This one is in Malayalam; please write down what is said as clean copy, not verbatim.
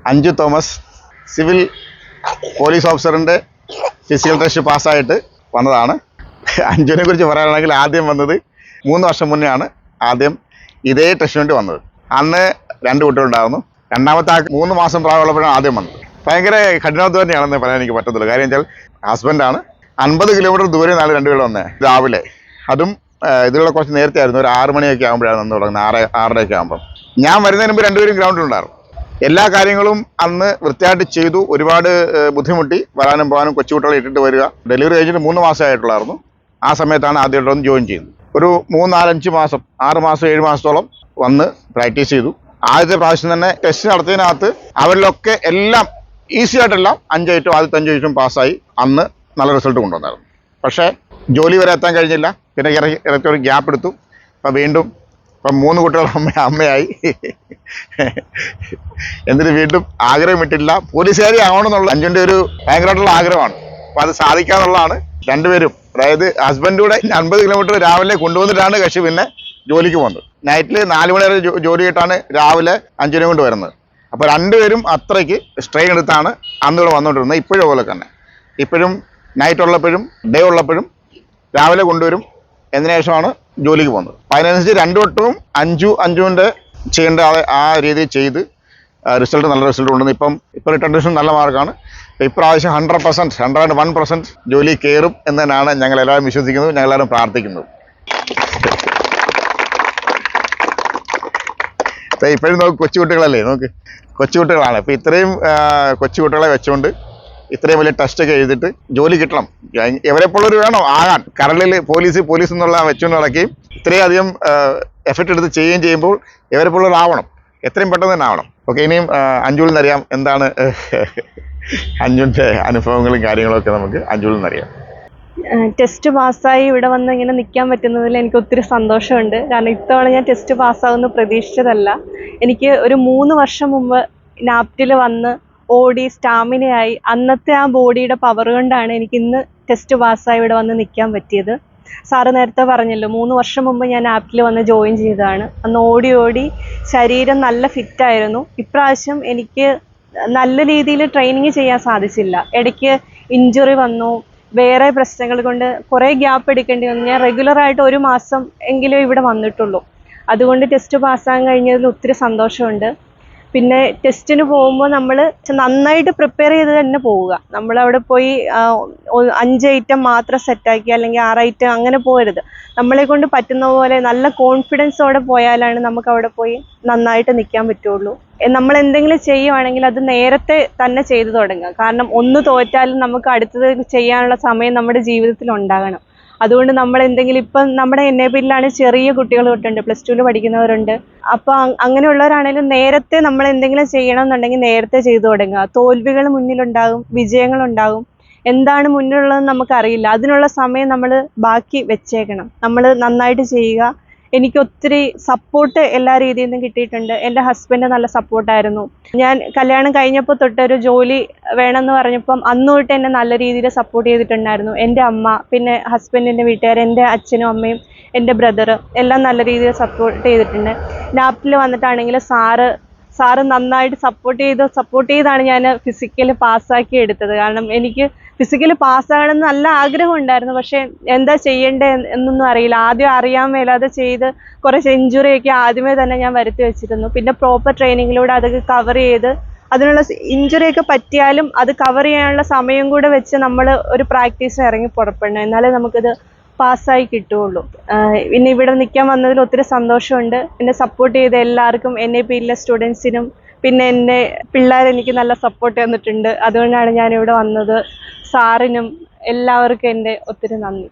അഞ്ജു തോമസ് സിവിൽ പോലീസ് ഓഫീസറിൻ്റെ ഫിസിക്കൽ ടെസ്റ്റ് പാസ്സായിട്ട് വന്നതാണ്. അഞ്ജുവിനെ കുറിച്ച് പറയുകയാണെങ്കിൽ ആദ്യം വന്നത് 3 വർഷം മുന്നേ ആണ് ആദ്യം ഇതേ ടെസ്റ്റിന് വേണ്ടി വന്നത്. അന്ന് 2 കുട്ടികളുണ്ടായിരുന്നു. രണ്ടാമത്തെ ആൾക്ക് 3 മാസം പ്രായമുള്ളപ്പോഴാണ് ആദ്യം വന്നത്. ഭയങ്കര കഠിനാധ്വാനിയാണെന്ന് പറയാൻ എനിക്ക് പറ്റത്തുള്ളൂ. കാര്യം വെച്ചാൽ ഹസ്ബൻഡാണ് 50 കിലോമീറ്റർ ദൂരെ നാളെ 2 പേര് വന്നത് രാവിലെ. അതും ഇതിലുള്ള കുറച്ച് നേരത്തെ ആയിരുന്നു. ഒരു 6 മണിയൊക്കെ ആകുമ്പോഴാണ് വന്ന് തുടങ്ങുന്നത്. 6-6:30 ആകുമ്പം ഞാൻ വരുന്നതിന് മുമ്പ് 2 പേരും ഗ്രൗണ്ടിലുണ്ടായിരുന്നു. എല്ലാ കാര്യങ്ങളും അന്ന് വൃത്തിയായിട്ട് ചെയ്തു. ഒരുപാട് ബുദ്ധിമുട്ടി വരാനും പോകാനും. കൊച്ചുകുട്ടികളെ ഇട്ടിട്ട് വരിക. ഡെലിവറി കഴിഞ്ഞിട്ട് 3 മാസമായിട്ടുള്ളായിരുന്നു. ആ സമയത്താണ് ആദ്യമായിട്ട് ഒന്ന് ജോയിൻ ചെയ്തത്. ഒരു 3, 4, 5 മാസം 6 മാസം 7 മാസത്തോളം വന്ന് പ്രാക്ടീസ് ചെയ്തു. ആദ്യത്തെ പ്രാവശ്യം തന്നെ ടെസ്റ്റ് നടത്തിയതിനകത്ത് അവരിലൊക്കെ എല്ലാം ഈസി ആയിട്ടെല്ലാം 5 ഐറ്റം ആദ്യത്തെ 5 ഐറ്റം പാസ്സായി അന്ന് നല്ല റിസൾട്ട് കൊണ്ടുവന്നായിരുന്നു. പക്ഷേ ജോലി വരെ എത്താൻ കഴിഞ്ഞില്ല. പിന്നെ ഇടയ്ക്ക് ഒരു ഗ്യാപ്പ് എടുത്തു. വീണ്ടും 3 കുട്ടികൾ അമ്മയായി. എന്നിട്ട് വീണ്ടും ആഗ്രഹം വിട്ടില്ല. പോലീസുകാരി ആവണമെന്നുള്ള അഞ്ജുവിൻ്റെ ഒരു ഭയങ്കരമായിട്ടുള്ള ആഗ്രഹമാണ്. അപ്പോൾ അത് സാധിക്കാന്നുള്ളതാണ്. 2 പേരും, അതായത് ഹസ്ബൻഡൂടെ 50 കിലോമീറ്റർ രാവിലെ കൊണ്ടുവന്നിട്ടാണ് കക്ഷി പിന്നെ ജോലിക്ക് പോകുന്നത്. നൈറ്റിൽ 4 മണി വരെ ജോലി ചെയ്തിട്ടാണ് രാവിലെ 5 കൊണ്ട് വരുന്നത്. അപ്പോൾ 2 പേരും അത്രയ്ക്ക് സ്ട്രെയിൻ എടുത്താണ് അന്നിവിടെ വന്നുകൊണ്ടിരുന്നത്. ഇപ്പോഴും പോലെ തന്നെ ഇപ്പോഴും നൈറ്റ് ഉള്ളപ്പോഴും ഡേ ഉള്ളപ്പോഴും രാവിലെ കൊണ്ടുവരും. എന്നതിന് ശേഷമാണ് ജോലിക്ക് പോകുന്നത്. അപ്പോൾ അതിനനുസരിച്ച് 2 വട്ടവും അഞ്ജുവിൻ്റെ ചെയ്യേണ്ട ആ രീതിയിൽ ചെയ്ത് റിസൾട്ട് നല്ല റിസൾട്ട് കൊണ്ടുവന്നു. ഇപ്പോൾ റിട്ടേൺ ടെസ്റ്റും നല്ല മാർക്കാണ്. ഇപ്രാവശ്യം 100%, 101% ജോലി കയറും എന്ന് തന്നെയാണ് ഞങ്ങളെല്ലാവരും വിശ്വസിക്കുന്നത്, ഞങ്ങളെല്ലാവരും പ്രാർത്ഥിക്കുന്നത്. ഇപ്പോഴും നോക്ക് കൊച്ചുകുട്ടികളല്ലേ, കൊച്ചുകുട്ടികളാണ്. ഇപ്പോൾ ഇത്രയും കൊച്ചുകുട്ടികളെ വെച്ചുകൊണ്ട് ഇത്രയും വലിയ ടെസ്റ്റൊക്കെ എഴുതിയിട്ട് ജോലി കിട്ടണം. എവരെപ്പോഴൊരു വേണം ആകാൻ. കരളിൽ പോലീസ് എന്നുള്ള വെച്ചുകൊണ്ട് നടക്കുകയും ഇത്രയും അധികം എഫർട്ട് എടുത്ത് ചെയ്യുകയും ചെയ്യുമ്പോൾ എവരെപ്പോഴൊരാവണം. എത്രയും പെട്ടെന്ന് തന്നെ ആവണം. ഓക്കെ, ഇനിയും അഞ്ജുവിൽ നിന്നറിയാം എന്താണ് അഞ്ജുവിൻ്റെ അനുഭവങ്ങളും കാര്യങ്ങളൊക്കെ നമുക്ക് അഞ്ജുവിൽ നിന്നറിയാം. ടെസ്റ്റ് പാസ്സായി ഇവിടെ വന്ന് ഇങ്ങനെ നിൽക്കാൻ പറ്റുന്നതിൽ എനിക്ക് ഒത്തിരി സന്തോഷമുണ്ട്. കാരണം ഇത്തവണ ഞാൻ ടെസ്റ്റ് പാസ്സാകുമെന്ന് പ്രതീക്ഷിച്ചതല്ല. എനിക്ക് ഒരു 3 വർഷം മുമ്പ് നാപ്റ്റിൽ വന്ന് ഓടി സ്റ്റാമിനയായി അന്നത്തെ ആ ബോഡിയുടെ പവർ കൊണ്ടാണ് എനിക്ക് ഇന്ന് ടെസ്റ്റ് പാസ്സായി ഇവിടെ വന്ന് നിൽക്കാൻ പറ്റിയത്. സാറ് നേരത്തെ പറഞ്ഞല്ലോ, 3 വർഷം മുമ്പ് ഞാൻ നാപ്റ്റിൽ വന്ന് ജോയിൻ ചെയ്തതാണ്. അന്ന് ഓടി ശരീരം നല്ല ഫിറ്റായിരുന്നു. ഇപ്രാവശ്യം എനിക്ക് നല്ല രീതിയിൽ ട്രെയിനിങ് ചെയ്യാൻ സാധിച്ചില്ല. ഇടയ്ക്ക് ഇഞ്ചുറി വന്നു. വേറെ പ്രശ്നങ്ങൾ കൊണ്ട് കുറേ ഗ്യാപ്പ് എടുക്കേണ്ടി വന്നു. ഞാൻ റെഗുലറായിട്ട് 1 മാസം എങ്കിലും ഇവിടെ വന്നിട്ടുള്ളൂ. അതുകൊണ്ട് ടെസ്റ്റ് പാസ്സാകാൻ കഴിഞ്ഞതിൽ ഒത്തിരി സന്തോഷമുണ്ട്. പിന്നെ ടെസ്റ്റിന് പോകുമ്പോൾ നമ്മൾ നന്നായിട്ട് പ്രിപ്പയർ ചെയ്ത് തന്നെ പോവുക. നമ്മളവിടെ പോയി 5 ഐറ്റം മാത്രം സെറ്റാക്കി അല്ലെങ്കിൽ 6 ഐറ്റം അങ്ങനെ പോകരുത്. നമ്മളെ കൊണ്ട് പറ്റുന്ന പോലെ നല്ല കോൺഫിഡൻസോടെ പോയാലാണ് നമുക്ക് അവിടെ പോയി നന്നായിട്ട് നിൽക്കാൻ പറ്റുള്ളൂ. നമ്മൾ എന്തെങ്കിലും ചെയ്യുവാണെങ്കിൽ അത് നേരത്തെ തന്നെ ചെയ്തു തുടങ്ങുക. കാരണം ഒന്ന് തോറ്റാലും നമുക്ക് അടുത്തത് ചെയ്യാനുള്ള സമയം നമ്മുടെ ജീവിതത്തിൽ ഉണ്ടാകണം. അതുകൊണ്ട് നമ്മൾ എന്തെങ്കിലും ഇപ്പം നമ്മുടെ NAPലാണ് ചെറിയ കുട്ടികൾ തൊട്ടുണ്ട്, +2 പഠിക്കുന്നവരുണ്ട്. അപ്പോൾ അങ്ങനെയുള്ളവരാണെങ്കിലും നേരത്തെ നമ്മൾ എന്തെങ്കിലും ചെയ്യണം എന്നുണ്ടെങ്കിൽ നേരത്തെ ചെയ്തു തുടങ്ങുക. തോൽവികൾ മുന്നിലുണ്ടാകും, വിജയങ്ങളുണ്ടാകും. എന്താണ് മുന്നിലുള്ളതെന്ന് നമുക്കറിയില്ല. അതിനുള്ള സമയം നമ്മൾ ബാക്കി വെച്ചേക്കണം. നമ്മൾ നന്നായിട്ട് ചെയ്യുക. എനിക്ക് ഒത്തിരി സപ്പോർട്ട് എല്ലാ രീതിയിൽ നിന്നും കിട്ടിയിട്ടുണ്ട്. എൻ്റെ ഹസ്ബൻഡ് നല്ല സപ്പോർട്ടായിരുന്നു. ഞാൻ കല്യാണം കഴിഞ്ഞപ്പോൾ തൊട്ടൊരു ജോലി വേണമെന്ന് പറഞ്ഞപ്പം അന്ന് തൊട്ട് എന്നെ നല്ല രീതിയിൽ സപ്പോർട്ട് ചെയ്തിട്ടുണ്ടായിരുന്നു. എൻ്റെ അമ്മ, പിന്നെ ഹസ്ബൻഡിൻ്റെ വീട്ടുകാർ, എൻ്റെ അച്ഛനും അമ്മയും, എൻ്റെ ബ്രദർ എല്ലാം നല്ല രീതിയിൽ സപ്പോർട്ട് ചെയ്തിട്ടുണ്ട്. നാപ്റ്റിൽ വന്നിട്ടാണെങ്കിൽ സാറ് നന്നായിട്ട് സപ്പോർട്ട് ചെയ്താണ് ഞാൻ ഫിസിക്കൽ പാസ്സാക്കി എടുത്തത്. കാരണം എനിക്ക് ഫിസിക്കൽ പാസ്സാകണമെന്ന് നല്ല ആഗ്രഹം ഉണ്ടായിരുന്നു. പക്ഷേ എന്താ ചെയ്യേണ്ടത് എന്നൊന്നും അറിയില്ല. ആദ്യം അറിയാൻ മേലാതെ ചെയ്ത് കുറച്ച് ഇഞ്ചുറിയൊക്കെ ആദ്യമേ തന്നെ ഞാൻ വരുത്തി വെച്ചിരുന്നു. പിന്നെ പ്രോപ്പർ ട്രെയിനിങ്ങിലൂടെ അതൊക്കെ കവർ ചെയ്ത് അതിനുള്ള ഇഞ്ചുറിയൊക്കെ പറ്റിയാലും അത് കവർ ചെയ്യാനുള്ള സമയം കൂടെ വെച്ച് നമ്മൾ ഒരു പ്രാക്ടീസ് ഇറങ്ങി പുറപ്പെടണം. എന്നാലേ നമുക്കിത് പാസ്സായി കിട്ടുകയുള്ളൂ. പിന്നെ ഇവിടെ നിൽക്കാൻ വന്നതിൽ ഒത്തിരി സന്തോഷമുണ്ട്. എന്നെ സപ്പോർട്ട് ചെയ്ത എല്ലാവർക്കും, NAPയിലെ സ്റ്റുഡൻസിനും, പിന്നെ എൻ്റെ പിള്ളേരെനിക്ക് നല്ല സപ്പോർട്ട് തന്നിട്ടുണ്ട്. അതുകൊണ്ടാണ് ഞാനിവിടെ വന്നത്. സാറിനും എല്ലാവർക്കും എൻ്റെ ഒത്തിരി നന്ദി.